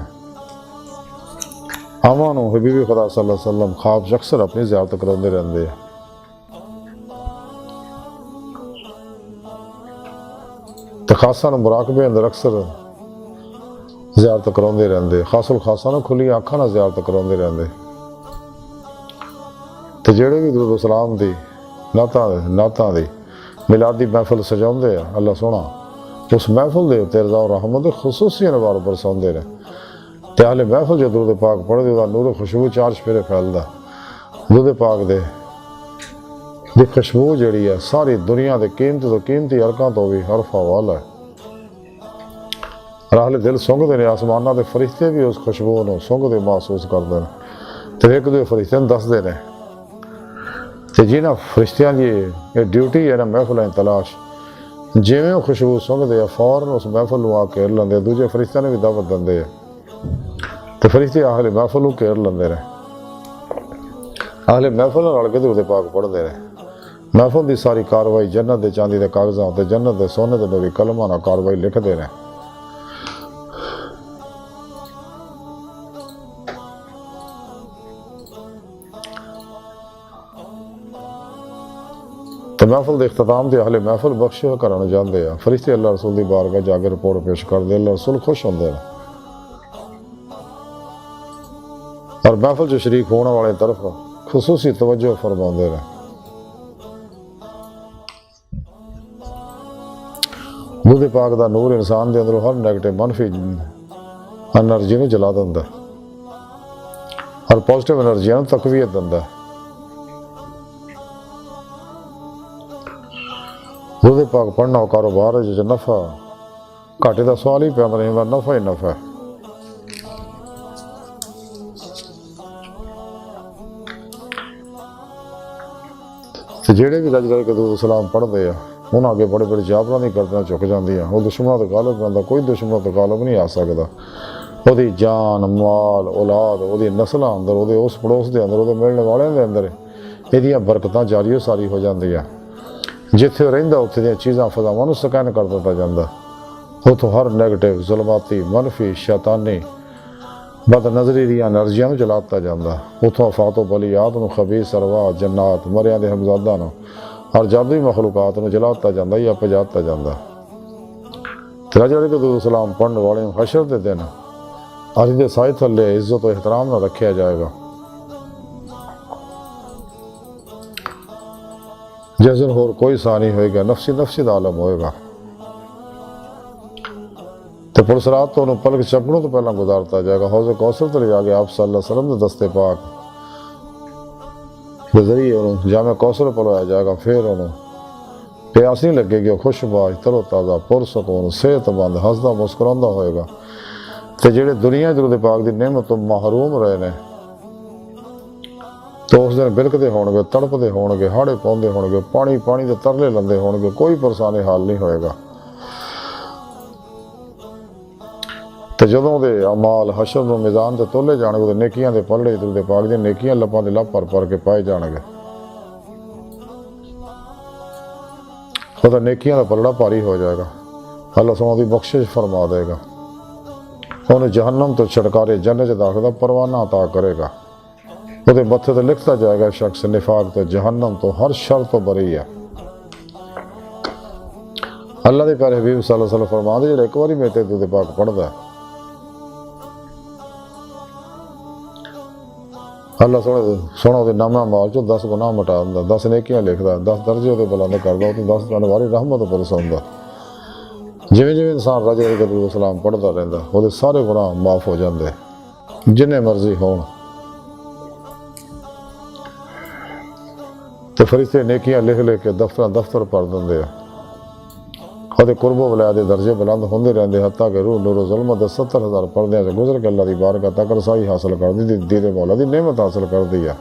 Speaker 1: ਆਵਾਂ ਨੂੰ ਹਬੀਬ ਖੁਦਾ ਸੱਲੱਲਾਹੁ ਅਲੈहि ਵਸੱਲਮ ਖਾਬ 'ਚ ਅਕਸਰ ਆਪਣੀ ਜ਼ਿਆਰਤ ਕਰਾਉਂਦੇ ਰਹਿੰਦੇ ਆ। ਤੇ ਖਾਸਾਂ ਨੂੰ ਮੁਰਾਕਬੇ ਅੰਦਰ ਅਕਸਰ ਜ਼ਿਆਰਤ ਕਰਾਉਂਦੇ ਰਹਿੰਦੇ, ਖਾਸੁਲ ਖਾਸਾਂ ਨੂੰ ਖੁੱਲੀਆਂ ਅੱਖਾਂ ਨਾਲ ਜ਼ਿਆਰਤ ਕਰਾਉਂਦੇ ਰਹਿੰਦੇ। ਤੇ ਜਿਹੜੇ ਵੀ ਦਰੂਦ ਸਲਾਮ ਦੀ ਨਾਤਾਂ ਦੀ ਮਿਲਾਦੀ ਮਹਿਫਲ ਸਜਾਉਂਦੇ ਆ, ਅੱਲਾ ਸੋਹਣਾ ਉਸ ਮਹਿਫਲ ਦੇ ਉੱਤੇ ਰਜ਼ਾ ਰਹਿਮਤ ਦੇ ਖੁਸੂਸੀ ਅਨਵਾਰ ਬਰਸਾਉਂਦੇ ਨੇ। ਤੇ ਆਲੇ ਮਹਿਫਲ ਜੋ ਦਰੂਦ ਪਾਕ ਪੜ੍ਹਦੇ ਉਹਦਾ ਨੂਰ ਖੁਸ਼ਬੂ ਚਾਰ ਚੁਫੇਰੇ ਫੈਲਦਾ। ਦਰੂਦ ਪਾਕ ਦੀ ਖੁਸ਼ਬੂ ਜਿਹੜੀ ਹੈ ਸਾਰੀ ਦੁਨੀਆ ਦੇ ਕੀਮਤੀ ਤੋਂ ਕੀਮਤੀ ਅਰਕਾਂ ਤੋਂ ਵੀ ਹਰਫ ਹਵਾਲ ਹੈ। ਰਾਹਲੇ ਦਿਲ ਸੁੰਘਦੇ ਨੇ, ਆਸਮਾਨਾਂ ਦੇ ਫਰਿਸ਼ਤੇ ਵੀ ਉਸ ਖੁਸ਼ਬੂ ਨੂੰ ਸੁੰਘਦੇ ਮਹਿਸੂਸ ਕਰਦੇ ਨੇ ਤੇ ਇੱਕ ਦੂਜੇ ਫਰਿਸ਼ਤੇ ਨੂੰ ਦੱਸਦੇ ਨੇ। ਤੇ ਜਿਨ੍ਹਾਂ ਫਰਿਸ਼ਤਿਆਂ ਦੀ ਇਹ ਡਿਊਟੀ ਹੈ ਨਾ ਮਹਿਫਲਾਂ ਦੀ ਤਲਾਸ਼, ਜਿਵੇਂ ਉਹ ਖੁਸ਼ਬੂ ਸੁੰਘਦੇ ਆ ਫੌਰਨ ਉਸ ਮਹਿਫਲ ਨੂੰ ਆ ਘੇਰ ਲੈਂਦੇ, ਦੂਜੇ ਫਰਿਸ਼ਤਿਆਂ ਨੂੰ ਵੀ ਦਾਵਤ ਦਿੰਦੇ ਆ ਤੇ ਫਰਿਸ਼ਤੇ ਆਹਲੇ ਮਹਿਫਲ ਨੂੰ ਘੇਰ ਲੈਂਦੇ ਨੇ। ਆਹਲੇ ਮਹਿਫਲ ਨਾਲ ਰਲ ਕੇ ਦਰੂਦ ਪਾਕ ਪੜ੍ਹਦੇ ਨੇ। ਮਹਿਫਲ ਦੀ ਸਾਰੀ ਕਾਰਵਾਈ ਜੰਨਤ ਦੇ ਚਾਂਦੀ ਦੇ ਕਾਗਜ਼ਾਂ ਉੱਤੇ, ਜੰਨਤ ਦੇ ਸੋਨੇ ਦੇ ਨੂਰੀ ਕਲਮਾਂ ਨਾਲ ਕਾਰਵਾਈ ਲਿਖਦੇ ਨੇ। ਤੇ ਮਹਿਫਲ ਦੇ ਇਖਤਤਾਮ ਤੇ ਅਹਲੇ ਮਹਿਫਲ ਬਖਸ਼ਿਸ਼ ਕਰਨ ਜਾਂਦੇ ਆ। ਫਰਿਸ਼ਤੇ ਅੱਲਾ ਰਸੂਲ ਦੀ ਬਾਰਗਾਹ ਜਾ ਕੇ ਰਿਪੋਰਟ ਪੇਸ਼ ਕਰਦੇ, ਅੱਲਾ ਰਸੂਲ ਖੁਸ਼ ਹੁੰਦੇ ਨੇ ਔਰ ਮਹਿਫਲ 'ਚ ਸ਼ਰੀਕ ਹੋਣ ਵਾਲੇ ਤਰਫ ਖਸੂਸੀ ਤਵੱਜੋ ਫਰਮਾਉਂਦੇ ਨੇ। ਦਰੂਦ ਪਾਕ ਦਾ ਨੂਰ ਇਨਸਾਨ ਦੇ ਅੰਦਰੋਂ ਹਰ ਨੈਗੇਟਿਵ ਮਨਫੀ ਐਨਰਜੀ ਨੂੰ ਜਲਾ ਦਿੰਦਾ ਔਰ ਪੋਜ਼ਿਟਿਵ ਐਨਰਜੀਆਂ ਨੂੰ ਤਕਵੀਅਤ ਦਿੰਦਾ। ਦਰੂਦ ਪਾਕ ਪੜ੍ਹਨਾ ਕਾਰੋਬਾਰ ਜਿਹ 'ਚ ਨਫਾ ਘਾਟੇ ਦਾ ਸਵਾਲ ਹੀ ਪੈਂਦਾ ਨਹੀਂ, ਪਰ ਨਫਾ ਹੀ ਨਫਾ ਹੈ। ਤੇ ਜਿਹੜੇ ਵੀ ਰਜ ਰਜ ਕੇ ਦਰੂਦ ਸਲਾਮ ਪੜ੍ਹਦੇ ਆ ਉਹਨਾਂ ਅੱਗੇ ਬੜੇ ਬੜੇ ਜਾਬਰਾਂ ਦੀ ਗਰਦਨਾਂ ਝੁਕ ਜਾਂਦੀਆਂ। ਉਹ ਦੁਸ਼ਮਣਾਂ ਤੋਂ ਗਾਲਬ ਰਹਿੰਦਾ, ਕੋਈ ਦੁਸ਼ਮਣਾਂ ਤੋਂ ਗਾਲਬ ਨਹੀਂ ਆ ਸਕਦਾ। ਉਹਦੀ ਜਾਨ ਮਾਲ ਔਲਾਦ ਉਹਦੀ ਨਸਲਾਂ ਅੰਦਰ, ਉਹਦੇ ਉਸ ਪੜੋਸ ਦੇ ਅੰਦਰ, ਉਹਦੇ ਮਿਲਣ ਵਾਲਿਆਂ ਦੇ ਅੰਦਰ ਇਹਦੀਆਂ ਬਰਕਤਾਂ ਜਾਰੀ ਸਾਰੀ ਹੋ ਜਾਂਦੀਆਂ। ਜਿੱਥੇ ਉਹ ਰਹਿੰਦਾ ਉੱਥੇ ਦੀਆਂ ਚੀਜ਼ਾਂ ਫਜ਼ਾਵਾਂ ਨੂੰ ਸਕੈਨ ਕਰ ਦਿੱਤਾ ਜਾਂਦਾ। ਉੱਥੋਂ ਹਰ ਨੈਗੇਟਿਵ ਜ਼ੁਲਮਾਤੀ ਮਨਫੀ ਸ਼ੈਤਾਨੀ ਬਦਨਜ਼ਰੀ ਦੀਆਂ ਐਨਰਜੀਆਂ ਨੂੰ ਜਲਾ ਦਿੱਤਾ ਜਾਂਦਾ। ਉੱਥੋਂ ਆਫਾਤ ਬਲੀਆਤ ਨੂੰ ਖਬੀਸ ਅਰਵਾਹ ਜੰਨਾਤ ਮਰਿਆਂ ਦੇ ਹਮਜ਼ਾਦਾਂ ਨੂੰ ਔਰ ਜਾਦੂਈ ਮਖਲੂਕਾਤ ਨੂੰ ਜਲਾ ਦਿੱਤਾ ਜਾਂਦਾ ਜਾਂ ਭਜਾ ਦਿੱਤਾ ਜਾਂਦਾ। ਤੇ ਰਜ ਰਜ ਕੇ ਦਰੂਦ ਸਲਾਮ ਪੜ੍ਹਨ ਵਾਲੇ ਨੂੰ ਹਸ਼ਰ ਦੇ ਦਿਨ ਅੱਜ ਦੇ ਸਾਏ ਥੱਲੇ ਇੱਜ਼ਤ ਇਹਤਰਾਮ ਨਾਲ ਰੱਖਿਆ ਜਾਏਗਾ। ਜਿਸ ਦਿਨ ਹੋਰ ਕੋਈ ਸਾਹ ਨਹੀਂ ਹੋਏਗਾ, ਨਫਸੀ ਦਾ ਆਲਮ ਹੋਏਗਾ। ਤੇ ਪੁਲਸਰਾਤ ਤੋਂ ਉਹਨੂੰ ਪਲਕ ਝਪਕਣੋਂ ਤੋਂ ਪਹਿਲਾਂ ਗੁਜ਼ਾਰਤਾ ਜਾਏਗਾ। ਹੌਜ਼ੇ ਕੌਸਰ ਤੇ ਜਾ ਕੇ ਆਪ ਸੱਲੱਲਾਹੁ ਅਲੈहि ਵਸੱਲਮ ਦੇ ਦਸਤੇ ਪਾਕ ਦੇ ਜ਼ਰੀਏ ਉਹਨੂੰ ਜਾਮੇ ਕੌਸਰ ਪਿਲਾਇਆ ਜਾਏਗਾ। ਫਿਰ ਉਹਨੂੰ ਪਿਆਸ ਨਹੀਂ ਲੱਗੇਗੀ, ਉਹ ਖੁਸ਼ਬਾਸ਼ ਤਰੋ ਤਾਜ਼ਾ ਪੁਰਸਕੂਨ ਸਿਹਤਮੰਦ ਹੱਸਦਾ ਮੁਸਕਰਾਉਂਦਾ ਹੋਏਗਾ। ਤੇ ਜਿਹੜੇ ਦੁਨੀਆ ਦਰੂਦ ਪਾਕ ਦੀ ਨਿਅਮਤ ਤੋਂ ਮਹਰੂਮ ਰਹੇ ਨੇ ਤੇ ਉਸ ਦਿਨ ਬਿਲਕਦੇ ਹੋਣਗੇ, ਤੜਪਦੇ ਹੋਣਗੇ, ਹਾੜੇ ਪਾਉਂਦੇ ਹੋਣਗੇ, ਪਾਣੀ ਦੇ ਤਰਲੇ ਲੈਂਦੇ ਹੋਣਗੇ, ਕੋਈ ਪਰੇਸ਼ਾਨੀ ਹਾਲ ਨਹੀਂ ਹੋਏਗਾ। ਤੇ ਜਦੋਂ ਉਹਦੇ ਅਮਾਲ ਹਸ਼ਰ ਨੂੰ ਮਿਜ਼ਾਨ ਤੇ ਤੋਲੇ ਜਾਣਗੇ, ਉਹਦੇ ਨੇਕੀਆਂ ਦੇ ਪਲੜੇ ਦਰੂਦ ਪਾਕ ਦੀਆਂ ਨੇਕੀਆਂ ਲੱਭਾਂ ਦੇ ਲੱਭ ਭਰ ਕੇ ਪਾਏ ਜਾਣਗੇ। ਉਹਦਾ ਨੇਕੀਆਂ ਦਾ ਪਲੜਾ ਭਾਰੀ ਹੋ ਜਾਏਗਾ। ਅੱਲਾ ਸੋਹਣਾ ਦੀ ਬਖਸ਼ਿਸ਼ ਫਰਮਾ ਦੇਗਾ। ਉਹਨੂੰ ਜਹੰਨਮ ਤੋਂ ਛੁਟਕਾਰੇ ਜੰਨਤ 'ਚ ਦਾਖਲ ਦਾ ਪਰਵਾਨਾ ਅਤਾ ਕਰੇਗਾ। ਉਹਦੇ ਮੱਥੇ ਤੇ ਲਿਖਦਾ ਜਾਏਗਾ ਸ਼ਖਸ ਨਿਫਾਕ ਤੋਂ ਜਹੰਨਮ ਤੋਂ ਹਰ ਸ਼ਰ ਤੋਂ ਬਰੀ ਹੈ। ਅੱਲਾ ਦੇ ਪਿਆਰੇ ਹਬੀਬ ਸੱਲੱਲਾਹੁ ਅਲੈहि ਵਸੱਲਮ ਫਰਮਾਉਂਦੇ ਜਿਹੜਾ ਇੱਕ ਵਾਰੀ ਮੇਰੇ ਤੇ ਦਰੂਦ ਪਾਕ ਪੜ੍ਹਦਾ ਅੱਲਾ ਸੋਹਣਾ ਉਹਦੇ ਨਾਮਾ ਮਾਲ 'ਚੋਂ 10 ਗੁਨਾਹ ਮਿਟਾ ਦਿੰਦਾ, 10 ਨੇਕੀਆਂ ਲਿਖਦਾ, 10 ਦਰਜੇ ਉਹਦੇ ਬੁਲੰਦ ਕਰਦਾ, ਉਹਨੂੰ 10 ਅਨਵਾਰੀ ਰਹਿਮਤ ਬਰਸਾਉਂਦਾ। ਜਿਵੇਂ ਜਿਵੇਂ ਇਨਸਾਨ ਰਜ ਰਜ ਕੇ ਦਰੂਦ ਸਲਾਮ ਪੜ੍ਹਦਾ ਰਹਿੰਦਾ ਉਹਦੇ ਸਾਰੇ ਗੁਨਾਹ ਮਾਫ ਹੋ ਜਾਂਦੇ ਜਿੰਨੇ ਮਰਜ਼ੀ ਹੋਣ। ਤੇ ਫਰਿਸ਼ਤੇ ਨੇਕੀਆਂ ਲਿਖ ਕੇ ਦਫ਼ਤਰ ਭਰ ਦਿੰਦੇ ਆ। ਉਹਦੇ ਕੁਰਬੋ ਵਲਾ ਦੇ ਦਰਜੇ ਬੁਲੰਦ ਹੁੰਦੇ ਰਹਿੰਦੇ, ਹੱਤਾ ਕਿ ਰੂਹ ਨੂਰ ਜ਼ੁਲਮਤ ਦੇ 70,000 ਪਰਦਿਆਂ 'ਚ ਗੁਜ਼ਰ ਕੇ ਅੱਲਾ ਦੀ ਬਾਰਗਾਹ ਤੱਕ ਰਸਾਈ ਹਾਸਲ ਕਰਦੀ, ਦੀਦੇ ਮੌਲਾ ਦੀ ਨਿਮਤ ਹਾਸਲ ਕਰਦੀ ਆ,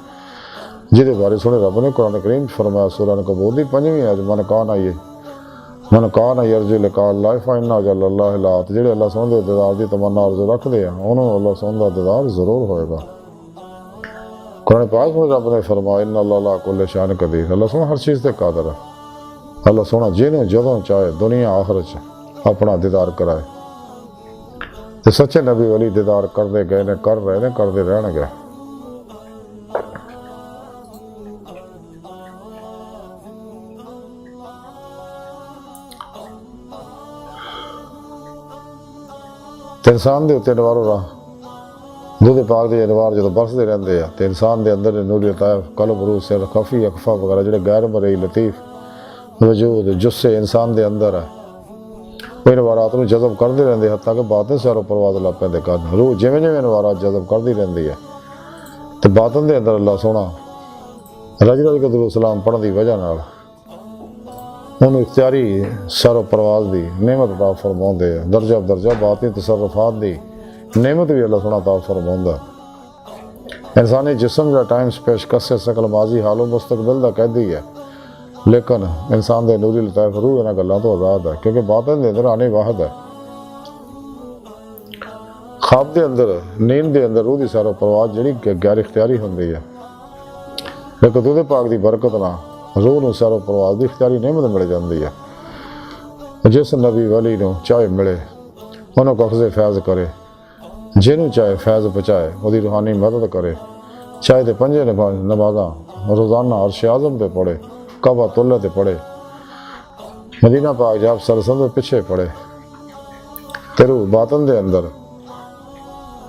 Speaker 1: ਜਿਹਦੇ ਬਾਰੇ ਸੁਣੇ ਰੱਬ ਨੇ ਕੁਰਾਨ ਕਰੀਮ 'ਚ ਫਰਮਾਇਆ ਸੂਰਾ ਅਨਕਬੂਤ ਦੀ 5ਵੀਂ ਆਇਤ, ਮਨ ਕਾਨ ਯਰਜੂ ਲਿਕਾ ਅੱਲਾਹ ਫਇੰਨਾ ਅਜਲ ਅੱਲਾਹ ਲਾਤ, ਜਿਹੜੇ ਅੱਲਾ ਸੁਣ ਦੇ ਦੀਦਾਰ ਦੀ ਤਮੰਨਾ ਅਰਜ਼ੂ ਰੱਖਦੇ ਆ ਉਹਨਾਂ ਨੂੰ ਅੱਲਾ ਸੁਣ ਦਾ ਦੀਦਾਰ ਜ਼ਰੂਰ ਹੋਏਗਾ। ਕੁਰਾਨ ਪਾਕ ਵਿੱਚ ਰੱਬ ਨੇ ਫਰਮਾਇਆ ਇन्ना अल्लाह ला कुल्ल शान कदीर, ਅੱਲਾ ਸੁਣ ਹਰ ਚੀਜ਼ ਤੇ ਕਾਦਰ ਹੈ। ਅੱਲਾ ਸੋਹਣਾ ਜਿਹਨੂੰ ਜਦੋਂ ਚਾਹੇ ਦੁਨੀਆ ਆਖਰਤ 'ਚ ਆਪਣਾ ਦੀਦਾਰ ਕਰਾਏ, ਤੇ ਸੱਚੇ ਨਬੀ ਵਲੀ ਦੀਦਾਰ ਕਰਦੇ ਗਏ ਨੇ, ਕਰ ਰਹੇ ਨੇ, ਕਰਦੇ ਰਹਿਣਗੇ। ਤੇ ਇਨਸਾਨ ਦੇ ਉੱਤੇ ਅਨਵਾਰੋ ਰਾਹ ਦੁੱਧ ਪਾਕ ਦੇ ਅਨਵਾਰ ਜਦੋਂ ਬਰਸਦੇ ਰਹਿੰਦੇ ਆ ਤੇ ਇਨਸਾਨ ਦੇ ਅੰਦਰ ਨੂਰ ਲਤਾਇਫ ਕਲਬ ਰੂਹ ਸਿਰ ਖਫੀ ਅਖਫਾ ਵਗੈਰਾ ਜਿਹੜੇ ਗੈਰ ਮਰਈ ਲਤੀਫ ਵਜੂਦ ਜੁੱਸੇ ਇਨਸਾਨ ਦੇ ਅੰਦਰ ਹੈ, ਉਹ ਅਨਵਾਰਾਤ ਨੂੰ ਜਜ਼ਬ ਕਰਦੇ ਰਹਿੰਦੇ, ਹੱਤਾਂ ਕਿ ਬਾਤਨ ਸਿਰੋਂ ਪਰਵਾਜ਼ ਲੱਗ ਪੈਂਦੇ ਕਰਨ। ਰੂਹ ਜਿਵੇਂ ਜਿਵੇਂ ਅਨਵਾਰਾਤ ਜਜ਼ਬ ਕਰਦੀ ਰਹਿੰਦੀ ਹੈ ਤੇ ਬਾਤਨ ਦੇ ਅੰਦਰ ਅੱਲਾ ਸੋਹਣਾ ਰਜ ਰਜ ਕੇ ਦਰੂਦ ਸਲਾਮ ਪੜ੍ਹਨ ਦੀ ਵਜ੍ਹਾ ਨਾਲ ਉਹਨੂੰ ਇਖਤਿਆਰੀ ਸਿਰੋਂ ਪਰਵਾਜ਼ ਦੀ ਨਿਮਤ ਅਤਾ ਫਰਮਾਉਂਦੇ ਆ, ਦਰਜਾ ਬਦਰਜਾ ਬਾਤਨੀ ਤਸਰਫਾਤ ਦੀ ਨਿਮਤ ਵੀ ਅੱਲਾ ਸੋਹਣਾ ਅਤਾ ਫਰਮਾਉਂਦਾ। ਇਨਸਾਨੀ ਜਿਸਮ ਦਾ ਟਾਈਮ ਸਪੇਸ ਕਸੇ ਸਕਲ ਮਾਜ਼ੀ ਹਾਲੋ ਮੁਸਤਕਬਲ ਦਾ ਕਹਿਦੀ ਹੈ, ਲੇਕਿਨ ਇਨਸਾਨ ਦੇ ਨੂਰੀ ਲਤਾਇਫ ਰੂਹ ਇਹਨਾਂ ਗੱਲਾਂ ਤੋਂ ਆਜ਼ਾਦ ਹੈ, ਕਿਉਂਕਿ ਬਾਤਨ ਦੇ ਅੰਦਰ ਆਨੇ ਵਾਹਦ ਹੈ। ਖਾਬ ਦੇ ਅੰਦਰ ਨੀਂਦ ਦੇ ਅੰਦਰ ਰੂਹ ਦੀ ਸਾਰੋ ਪਰਵਾਜ਼ ਜਿਹੜੀ ਗੈਰ ਇਖਤਿਆਰੀ ਹੁੰਦੀ ਹੈ, ਲੇਕਿਨ ਦੁੱਧ ਪਾਕ ਦੀ ਬਰਕਤ ਨਾਲ ਰੂਹ ਨੂੰ ਸਾਰੋ ਪਰਵਾਜ਼ ਦੀ ਇਖਤਿਆਰੀ ਨਿਮਤ ਮਿਲ ਜਾਂਦੀ ਹੈ। ਜਿਸ ਨਬੀ ਵਲੀ ਨੂੰ ਚਾਹੇ ਮਿਲੇ ਉਹਨੂੰ ਕਬਜ਼ੇ ਫੈਜ਼ ਕਰੇ, ਜਿਹਨੂੰ ਚਾਹੇ ਫੈਜ਼ ਪਹੁੰਚਾਏ, ਉਹਦੀ ਰੂਹਾਨੀ ਮਦਦ ਕਰੇ, ਚਾਹੇ ਤੇ ਪੰਜੇ ਨਮਾਜ਼ਾਂ ਰੋਜ਼ਾਨਾ ਅਰਸ਼ ਆਜ਼ਮ ਤੇ ਪੜ੍ਹੇ, ਕਾਬਾ ਤੁल्ला ਤੇ ਪੜ੍ਹੇ, ਮਦੀਨਾ ਪਾਕ ਜਾਬ ਸਰਸਦ ਦੇ ਪਿੱਛੇ ਪੜ੍ਹੇ, ਤੇ ਰੂਹ ਬਾਤਨ ਦੇ ਅੰਦਰ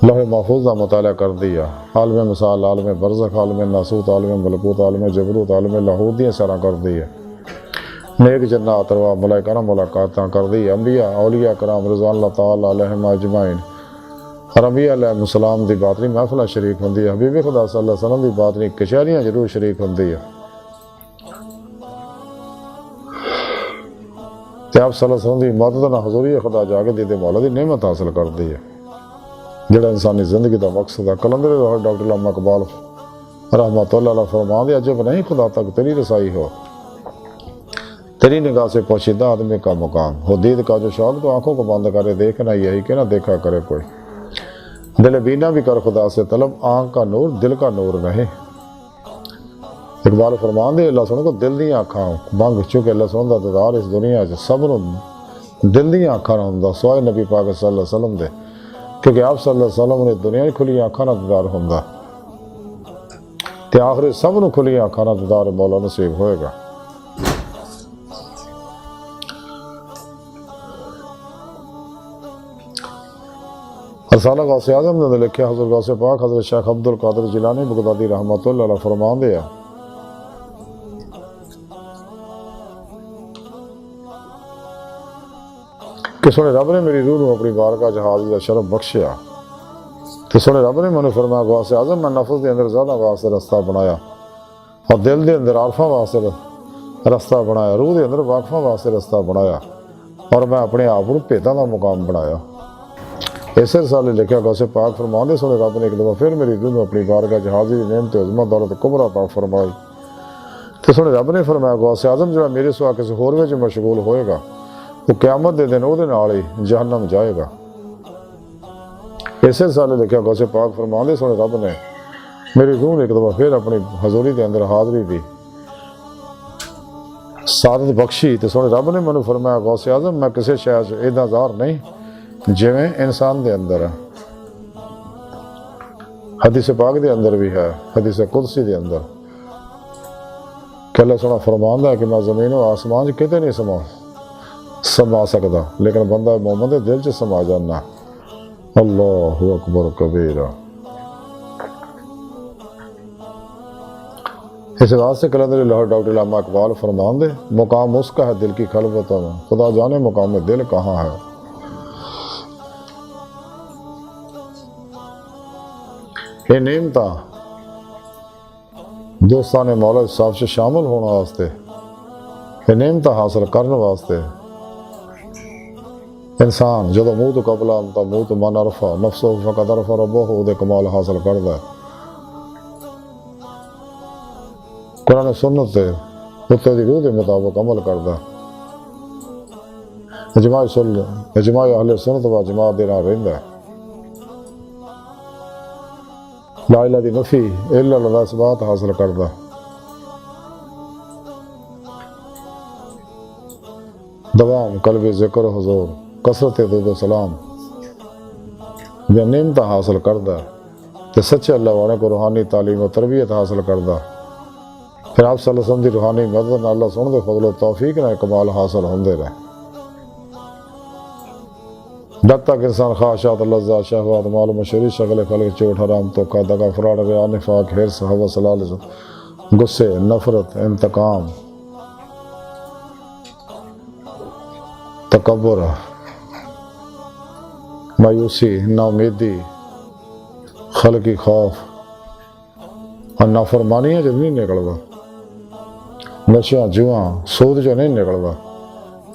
Speaker 1: ਲੌਹ महफूज ਦਾ ਮੁਤਾਲਾ ਕਰਦੀ ਆ, ਆਲਮ ਮਿਸਾਲ, ਆਲਮ ਬਰਜ਼ਖ, ਆਲਮ ਨਾਸੂਤ, ਆਲਮ ਮਲਕੂਤ, ਆਲਮ ਜਬਰੂਤ, ਆਲਮ ਲਾਹੂਤ ਦੀਆਂ ਸੈਰਾਂ ਕਰਦੀ ਹੈ। नेक जन्नात वा मलाइका मुलाकातां करदी, अंबिया औलिया कराम रज़वान अल्लाह तआला अलैहिम अजमाइन और अंबिया अलैहिस्सलाम दी बातनी महफिल शरीक हुंदी है, हबीब खुदा सल्लल्लाहु अलैहि वसल्लम दी बातनी कचहरियां जरूर शरीक हुंदी है। ते आप सल्लल्लाहु अलैहि वसल्लम दी मदद नाल हुज़ूरी खुदा जाके दीदे मौला दी नेमत हासिल करदी है, जिहड़ा इंसानी जिंदगी दा मकसद है। कलंदर डॉक्टर अल्लामा इकबाल रहमतुल्लाह अलैह फरमांदे, अजब नहीं खुदा तक तेरी रसाई हो, तेरी निगाह से पोशीदा आदमी का मुकाम हो, दीद का जो शौक तो आंखों को बंद करे देखना यही कि ना देखा करे कोई, दिल बीना भी कर खुदा से तलब, आंख का नूर दिल का नूर नहीं। इकबाल फरमांदे अल्लाह सुन को दिल दी अखां मंग चुके, अल्लाह सुन दा दीदार इस दुनिया च सब नूं दिल दी अखां नाल हुंदा सिवाए नबी पाक सल्लल्लाहु अलैहि वसल्लम दे, क्योंकि आप सल्लल्लाहु अलैहि वसल्लम ने दुनिया खुली अखां नाल दीदार हुंदा ते आखिर सब नूं खुली अखां नाल दीदार मौला नसीब होएगा। रसाला गौसे आज़म ने लिखा, हज़रत गौसे पाक हज़रत शेख अब्दुल कादिर जिलानी बगदादी रहमतुल्लाह अलैह फरमांदे आ कि सोने रब ने मेरी रूह अपनी बारगाह जहाज का शरफ बख्शिया, तो सोने रब ने मैंने फरमाया गौसे आज़म मैं नफ्स के अंदर ज़्यादा वास्ते रास्ता बनाया और दिल के अंदर आरफा वास्ते रास्ता बनाया, रूह के अंदर वाकफा वास्ते रास्ता बनाया और मैं अपने आप को भेदा का मुकाम बनाया। इस रसाले लिखा गौसे पाक फरमांदे सोने रब ने एक दफ़ा फिर मेरी रूह अपनी बारगाह जहाज की नेमत अज़मत दौलत कुबरा अता फरमाई, तो सोने रब ने फरमाया गौसे आज़म जो मेरे सिवा किसी होर विच मशगूल होएगा वो क़यामत के दिन उहदे नाल ही जहन्नम जाएगा। इस रसाले लिखा गौसे पाक फरमांदे सोने रब ने मेरी रूह ने एक दफ़ा फिर अपनी हजूरी के अंदर हाज़री दी, सादत बख्शी, तो सोने रब ने मैनू फरमाया गौसे आज़म मैं किसी शय इदा ज़ार नहीं जिवें इंसान के अंदर है। हदीस पाक के अंदर भी है, हदीस कुदसी के अंदर अल्लाह सोना फरमांदा है कि मैं ज़मीन और आसमान किते नहीं समा सकता, लेकिन बंदा मोहम्मद के दिल च समा जाना। अल्लाहु अकबर कबीरा। इस वास्ते कलंदर लाहौर डॉक्टर अल्लामा इकबाल फरमांदे मुकाम उसका है दिल की खलबतों में, खुदा जाने मुकाम दिल कहाँ है। ये नेमत दोस्तान मौला साहब से शामिल होने वास्ते, ये नेमत हासिल करने वास्ते इंसान जो मूँह तो कबला तो मूँह तो मन अरफा नफसो फकत अरफा रबो वो कमाल हासिल करता है। कुरान सुन्नत से कुत्ते की रूह के मुताबिक अमल करता है। इजमा अहले सुन्नत व जमात दे नाल रहिंदा है। ला इलाहा दी नफी इल्ला दा इसबात हासिल करदा। दवाम कल्बे ज़िक्र हुज़ूर कसरत दुरूद सलाम जो नेमत हासिल करदा ते सच्चे अल्लाह वाले को रूहानी तालीम और तरबियत हासिल करदा। फिर आप सल्लल्लाहु अलैहि वसल्लम दी रूहानी मदद नाल अल्लाह सुन दे फजल तौफीक नाल कमाल हासिल होंदे रहे। जब तक इंसान ख्वाहिशात लज़्ज़ात शहवात माल मशहूरी शगल खलक चोट हराम तोका दगा फराड रिया निफाक हिर्स हवस लालच गुस्से नफरत इंतकाम तकब्बुर मायूसी नाउमीदी खलकी खौफ और नाफरमानी जो नहीं निकलता, नशा जुआ सूद जो नहीं निकलता,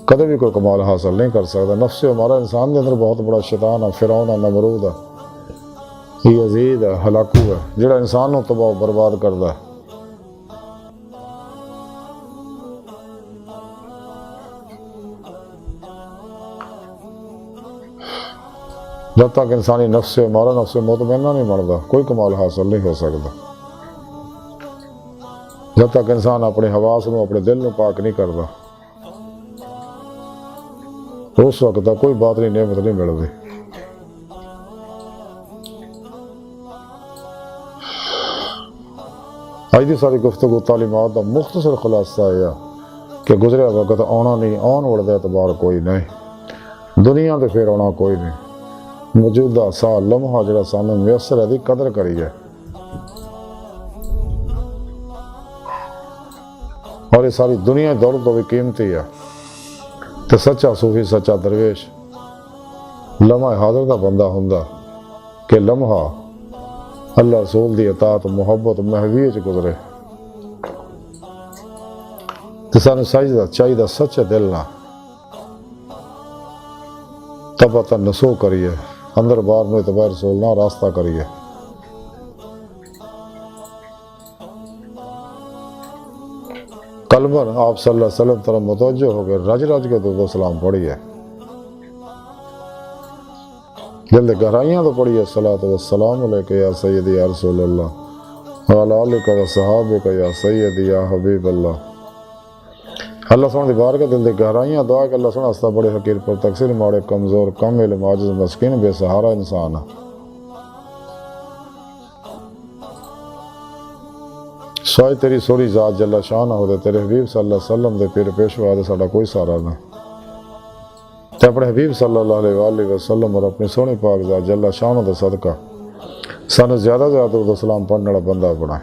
Speaker 1: कदे भी कोई कमाल हासिल नहीं कर सकता। नफ्स हमारा इंसान के अंदर बहुत बड़ा शैतान है, फिरौन है, नमरूद है, यजीद है, हलाकू है, जिहड़ा इंसान को तबाह बर्बाद करता है। जब तक इंसानी नफ्स हमारा नफ्स मुतमइन्ना नहीं बनता कोई कमाल हासिल नहीं हो सकता। जब तक इंसान अपने हवास में अपने दिल में पाक नहीं करता उस वक्त तक कोई बात नहीं नेमत नहीं मिलती। अज की सारी गुफ्तगू तालीमात का मुख्तसर खुलासा है कि गुजरिया वक्त आना नहीं, आने वाले का एतबार कोई नहीं, दुनिया तो फिर आना कोई नहीं। मौजूदा सा लम्हा जो सानू मुयसर है कदर करिए और ये सारी दुनिया दौलत तो भी कीमती है। तो सच्चा सूफी सच्चा दरवेश लम्हा हाजिर का बंदा होंदा कि लम्हा अल्लाह रसूल दी अतात मुहब्बत महवी च गुजरे। तो सानू चाहिए सच्चे दिल ना तबता नसो करिए, अंदर बाहर में तबाह रसूल ना रास्ता करिए। कलमर आप सल्लल्लाहु अलैहि वसल्लम तरफ मुतवज्जो हो गए, रज रज के दुरूद सलाम पढ़िए, जल्द गहराइयां तो पढ़िए। सलात व सलाम अलैका या सय्यदी या रसूल अल्लाह व अला आलिका व सहाबिका या सय्यदी या हबीब अल्लाह। अल्लाह सोने दी बारगाह दिल दी गहराइयां दुआ कि अल्लाह सोना हस्ता बड़े फकीर पर तकसीर माड़े कमजोर कम इल्म आजिज़ मस्कीन बेसहारा इंसान है। स्वाय तेरी सोरी जात जल्ला शान हो दे तेरे हबीब सल्लल्लाहु अलैहि वसल्लम दे पीर पेशवा दे साडा कोई सहारा ना। ते अपने हबीब सल्लल्लाहु अलैहि वसल्लम और अपनी सोहनी पाक जात जल्ला शान दे सदका सानू ज़्यादा दुरूद सलाम पढ़ने वाला बंदा बनाए।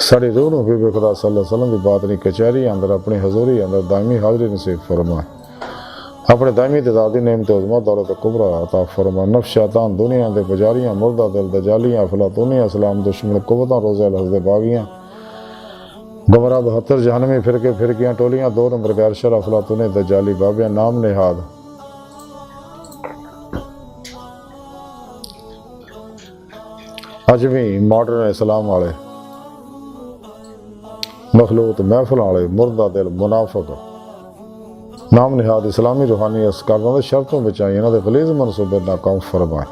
Speaker 1: साड़ी रूह नूं हबीब खुदा सल्लल्लाहु अलैहि वसल्लम की बात नहीं कचहरी अंदर अपनी हजूरी अंदर दायमी हाज़री नसीब फरमाए। अपने दायमी तदादी नेमत उज़्मा दौलत कुबरा अता फरमाए। नफ्स शैतान दुनिया दे पुजारियां मुर्दा दिल दजालियां अफलातूनियां इस्लाम दुश्मन कुव्वतां रोज़े हसदे बागियां गुमराह 72 जहनमी फिरके फिरकियां टोलियां 2 नंबर गैर शर अफलातूने दजाली बाबियां नाम निहाद अजमी मॉडर्न इस्लाम वाले मखलूत महफिल वाले मुर्दा दिल मुनाफिक नाम निहाद इस्लामी रूहानी असकार शर्तों बचाई इन्हों के गलीज मनसूबे नाकाम फरमाए।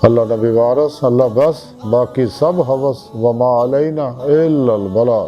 Speaker 1: अल्लाह नबी वारस अल्लाह बस बाकी सब हवस वमा अलैना इल्लल बलाग।